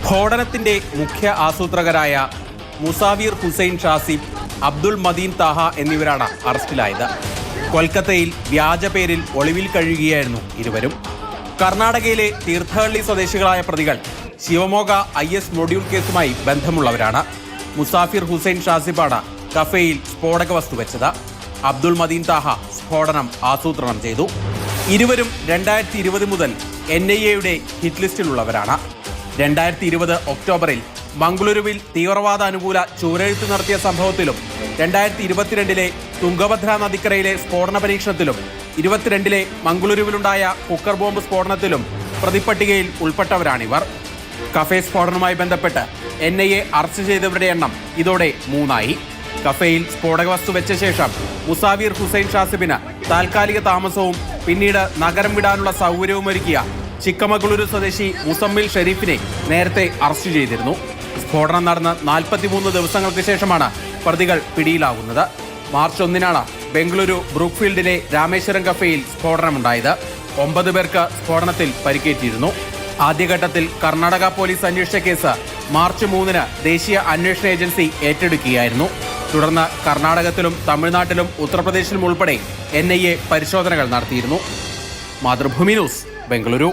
സ്ഫോടനത്തിന്റെ മുഖ്യ ആസൂത്രകരായ മുസാവിർ ഹുസൈൻ ഷാസിബ്, അബ്ദുൾ മദീൻ താഹ എന്നിവരാണ് അറസ്റ്റിലായത്. കൊൽക്കത്തയിൽ വ്യാജ പേരിൽ ഒളിവിൽ കഴിയുകയായിരുന്നു ഇരുവരും. കർണാടകയിലെ തീർത്ഥഹള്ളി സ്വദേശികളായ പ്രതികൾ ശിവമോഗ IS മൊഡ്യൂൾ കേസുമായി ബന്ധമുള്ളവരാണ്. മുസാഫിർ ഹുസൈൻ ഷാസിബാണ് കഫേയിൽ സ്ഫോടക വസ്തു വെച്ചത്. അബ്ദുൾ മദീൻ താഹ സ്ഫോടനം ആസൂത്രണം ചെയ്തു. ഇരുവരും 2020 മുതൽ NIA ഹിറ്റ് ലിസ്റ്റിലുള്ളവരാണ്. 2020 ഒക്ടോബറിൽ മംഗളൂരുവിൽ തീവ്രവാദ അനുകൂല ചൂരെഴുത്ത് നടത്തിയ സംഭവത്തിലും 2022 തുംഗഭദ്ര നദിക്കരയിലെ സ്ഫോടന പരീക്ഷണത്തിലും 22 മംഗളൂരുവിലുണ്ടായ കുക്കർ ബോംബ് സ്ഫോടനത്തിലും പ്രതിപ്പട്ടികയിൽ ഉൾപ്പെട്ടവരാണിവർ. കഫേ സ്ഫോടനവുമായി ബന്ധപ്പെട്ട് NIA അറസ്റ്റ് ചെയ്തവരുടെ എണ്ണം ഇതോടെ 3ആയി. കഫേയിൽ സ്ഫോടക വസ്തു വെച്ച ശേഷം മുസാവിർ ഹുസൈൻ ഷാസിബിന് താൽക്കാലിക താമസവും പിന്നീട് നഗരം വിടാനുള്ള സൗകര്യവുമൊരുക്കിയ ചിക്കമഗളൂരു സ്വദേശി മുസമ്മിൽ ഷെരീഫിനെ നേരത്തെ അറസ്റ്റ് ചെയ്തിരുന്നു. സ്ഫോടനം നടന്ന് 43 ദിവസങ്ങൾക്ക് ശേഷമാണ് പ്രതികൾ പിടിയിലാകുന്നത്. മാർച്ച് 1 ബംഗളൂരു ബ്രൂക്ക്ഫീൽഡിലെ രാമേശ്വരം കഫേയിൽ സ്ഫോടനമുണ്ടായത്. 9 പേർക്ക് സ്ഫോടനത്തിൽ പരിക്കേറ്റിരുന്നു. ആദ്യഘട്ടത്തിൽ കർണാടക പോലീസ് അന്വേഷിച്ച കേസ് മാർച്ച് 3 ദേശീയ അന്വേഷണ ഏജൻസി ഏറ്റെടുക്കുകയായിരുന്നു. തുടർന്ന് കർണാടകത്തിലും തമിഴ്നാട്ടിലും ഉത്തർപ്രദേശിലും ഉൾപ്പെടെ NIA പരിശോധനകൾ നടത്തിയിരുന്നു. മാതൃഭൂമി ന്യൂസ്, ബംഗളൂരു.